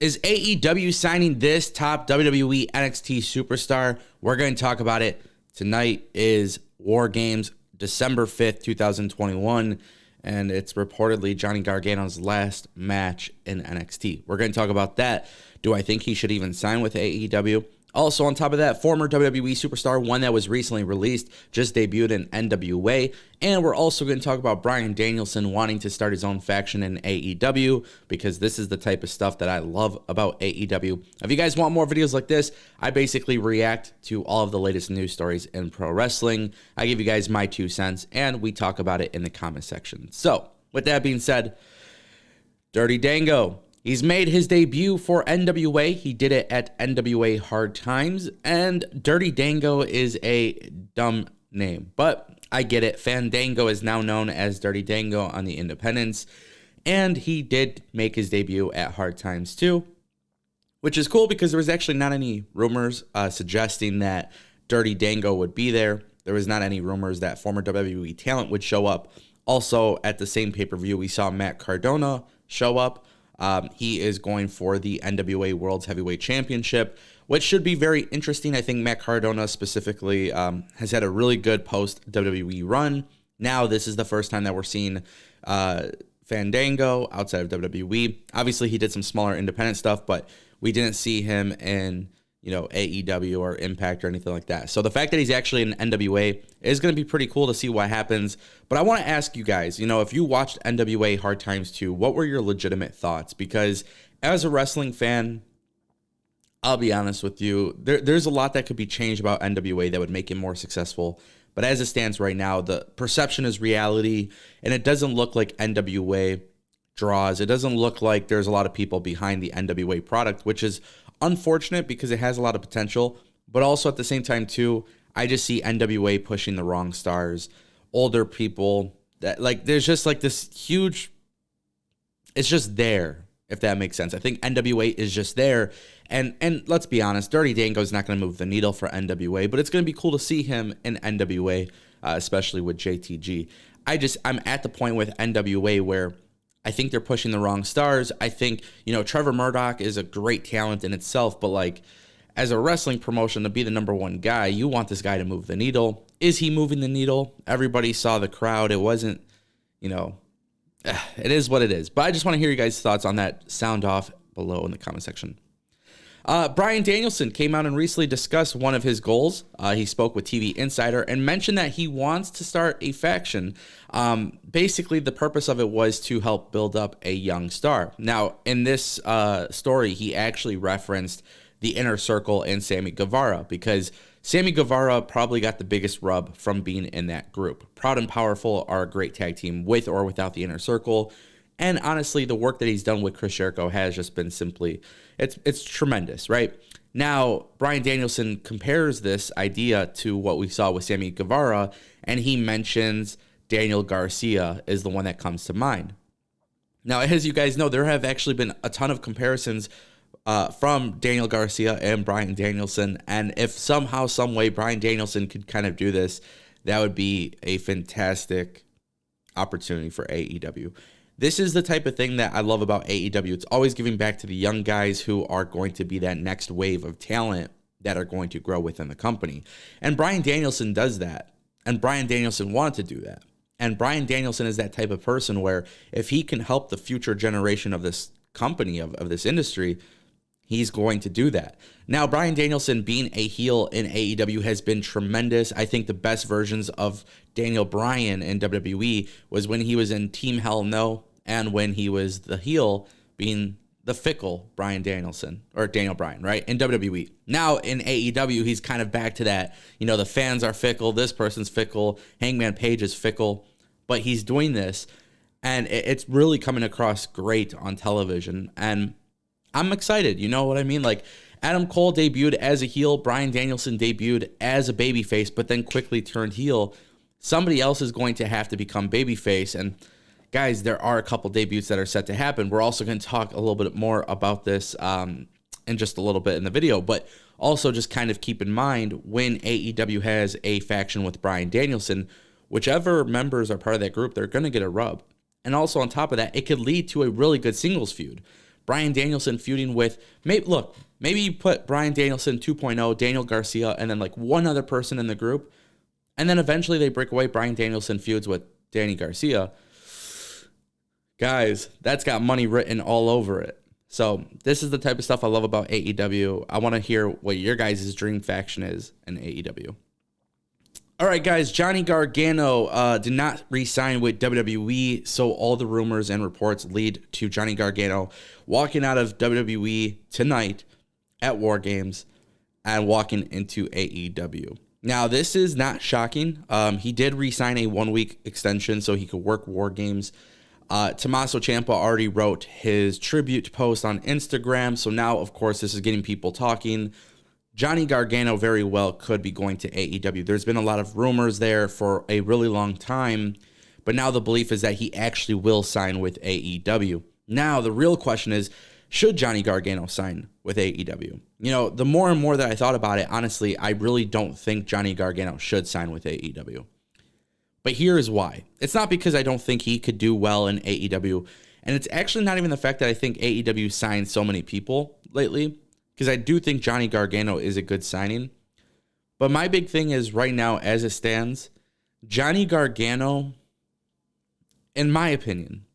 Is AEW signing this top WWE NXT superstar? We're going to talk about it. Tonight is War Games, December 5th, 2021, and it's reportedly Johnny Gargano's last match in NXT. We're going to talk about that. Do I think he should even sign with AEW? Also, on top of that, former WWE superstar, one that was recently released, just debuted in NWA. And we're also going to talk about Bryan Danielson wanting to start his own faction in AEW, because this is the type of stuff that I love about AEW. If you guys want more videos like this, I basically react to all of the latest news stories in pro wrestling. I give you guys my 2 cents, and we talk about it in the comment section. So, with that being said, Dirty Dango. He's made his debut for NWA. He did it at NWA Hard Times, and Dirty Dango is a dumb name, but I get it. Fandango is now known as Dirty Dango on the independents, and he did make his debut at Hard Times too, which is cool because there was actually not any rumors suggesting that Dirty Dango would be there. There was not any rumors that former WWE talent would show up. Also, at the same pay-per-view, we saw Matt Cardona show up. He is going for the NWA World's Heavyweight Championship, which should be very interesting. I think Matt Cardona specifically has had a really good post-WWE run. Now, this is the first time that we're seeing Fandango outside of WWE. Obviously, he did some smaller independent stuff, but we didn't see him in AEW or Impact or anything like that. So the fact that he's actually in NWA is going to be pretty cool to see what happens. But I want to ask you guys, if you watched NWA Hard Times 2, what were your legitimate thoughts? Because as a wrestling fan, I'll be honest with you, there's a lot that could be changed about NWA that would make it more successful. But as it stands right now, the perception is reality, and it doesn't look like NWA draws. It doesn't look like there's a lot of people behind the NWA product, which is unfortunate because it has a lot of potential, but also at the same time too, I just see NWA pushing the wrong stars, older people that there's just this huge, it's just there, if that makes sense. I think NWA is just there, and let's be honest, Dirty Dango is not going to move the needle for NWA, but it's going to be cool to see him in NWA, especially with JTG. I'm at the point with NWA where I think they're pushing the wrong stars. I think, Trevor Murdoch is a great talent in itself, but as a wrestling promotion to be the number one guy, you want this guy to move the needle. Is he moving the needle? Everybody saw the crowd. It wasn't, it is what it is. But I just want to hear you guys' thoughts on that. Sound off below in the comment section. Bryan Danielson came out and recently discussed one of his goals. He spoke with TV Insider and mentioned that he wants to start a faction. Basically, the purpose of it was to help build up a young star. Now, in this story, he actually referenced the Inner Circle and Sammy Guevara, because Sammy Guevara probably got the biggest rub from being in that group. Proud and Powerful are a great tag team with or without the Inner Circle. And honestly, the work that he's done with Chris Jericho has just been simply, it's tremendous, right? Now, Bryan Danielson compares this idea to what we saw with Sammy Guevara, and he mentions Daniel Garcia is the one that comes to mind. Now, as you guys know, there have actually been a ton of comparisons from Daniel Garcia and Bryan Danielson, and if somehow, some way, Bryan Danielson could kind of do this, that would be a fantastic opportunity for AEW. This is the type of thing that I love about AEW. It's always giving back to the young guys who are going to be that next wave of talent that are going to grow within the company. And Bryan Danielson does that. And Bryan Danielson wanted to do that. And Bryan Danielson is that type of person where if he can help the future generation of this company, of this industry, he's going to do that. Now, Bryan Danielson being a heel in AEW has been tremendous. I think the best versions of Daniel Bryan in WWE was when he was in Team Hell No, and when he was the heel being the fickle Bryan Danielson, or Daniel Bryan, right, in WWE. Now in AEW, he's kind of back to that, the fans are fickle, this person's fickle, Hangman Page is fickle, but he's doing this, and it's really coming across great on television, and I'm excited, you know what I mean? Adam Cole debuted as a heel, Bryan Danielson debuted as a babyface, but then quickly turned heel. Somebody else is going to have to become babyface, and guys, there are a couple debuts that are set to happen. We're also going to talk a little bit more about this in just a little bit in the video, but also just kind of keep in mind when AEW has a faction with Bryan Danielson, whichever members are part of that group, they're going to get a rub. And also on top of that, it could lead to a really good singles feud. Bryan Danielson feuding with, maybe you put Bryan Danielson 2.0, Daniel Garcia, and then like one other person in the group. And then eventually they break away. Bryan Danielson feuds with Danny Garcia. Guys, that's got money written all over it. So this is the type of stuff I love about AEW. I want to hear what your guys' dream faction is in AEW. All right, guys, Johnny Gargano did not re-sign with WWE, so all the rumors and reports lead to Johnny Gargano walking out of WWE tonight at War Games and walking into AEW. Now, this is not shocking. He did re-sign a 1-week extension so he could work War Games. Tommaso Ciampa already wrote his tribute post on Instagram, so now, of course, this is getting people talking. Johnny Gargano very well could be going to AEW. There's been a lot of rumors there for a really long time, but now the belief is that he actually will sign with AEW. Now, the real question is, should Johnny Gargano sign with AEW? You know, the more and more that I thought about it, honestly, I really don't think Johnny Gargano should sign with AEW. But here is why. It's not because I don't think he could do well in AEW, and it's actually not even the fact that I think AEW signed so many people lately, because I do think Johnny Gargano is a good signing. But my big thing is right now, as it stands, Johnny Gargano, in my opinion,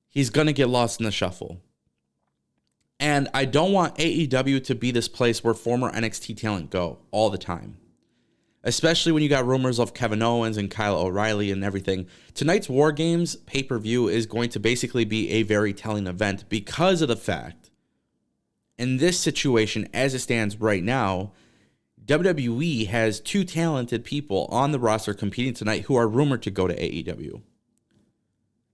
he's going to get lost in the shuffle. And I don't want AEW to be this place where former NXT talent go all the time. Especially when you got rumors of Kevin Owens and Kyle O'Reilly and everything. Tonight's War Games pay-per-view is going to basically be a very telling event because of the fact, in this situation, as it stands right now, WWE has 2 talented people on the roster competing tonight who are rumored to go to AEW.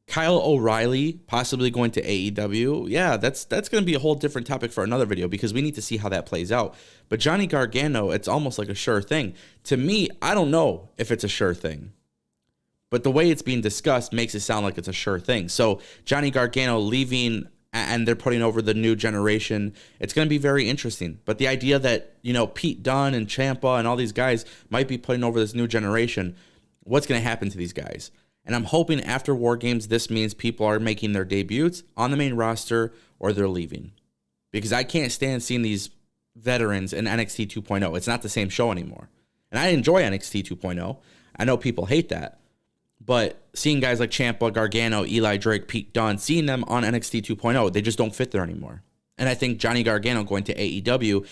Kyle O'Reilly possibly going to AEW. Yeah, that's going to be a whole different topic for another video because we need to see how that plays out. But Johnny Gargano, it's almost like a sure thing. To me, I don't know if it's a sure thing. But the way it's being discussed makes it sound like it's a sure thing. So Johnny Gargano leaving and they're putting over the new generation, it's going to be very interesting. But the idea that, you know, Pete Dunne and Ciampa and all these guys might be putting over this new generation, what's going to happen to these guys? And I'm hoping after War Games, this means people are making their debuts on the main roster or they're leaving. Because I can't stand seeing these veterans in NXT 2.0. It's not the same show anymore. And I enjoy NXT 2.0. I know people hate that. But seeing guys like Ciampa, Gargano, Eli Drake, Pete Dunne, seeing them on NXT 2.0, they just don't fit there anymore. And I think Johnny Gargano going to AEW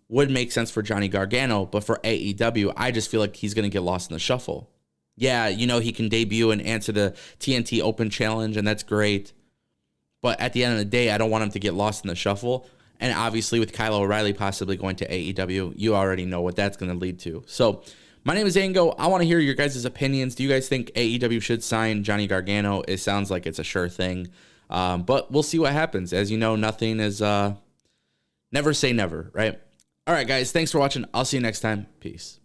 would make sense for Johnny Gargano. But for AEW, I just feel like he's going to get lost in the shuffle. Yeah, you know, he can debut and answer the TNT Open Challenge, and that's great. But at the end of the day, I don't want him to get lost in the shuffle. And obviously, with Kyle O'Reilly possibly going to AEW, you already know what that's going to lead to. So, my name is Ango. I want to hear your guys' opinions. Do you guys think AEW should sign Johnny Gargano? It sounds like it's a sure thing. But we'll see what happens. As you know, nothing is never say never, right? All right, guys. Thanks for watching. I'll see you next time. Peace.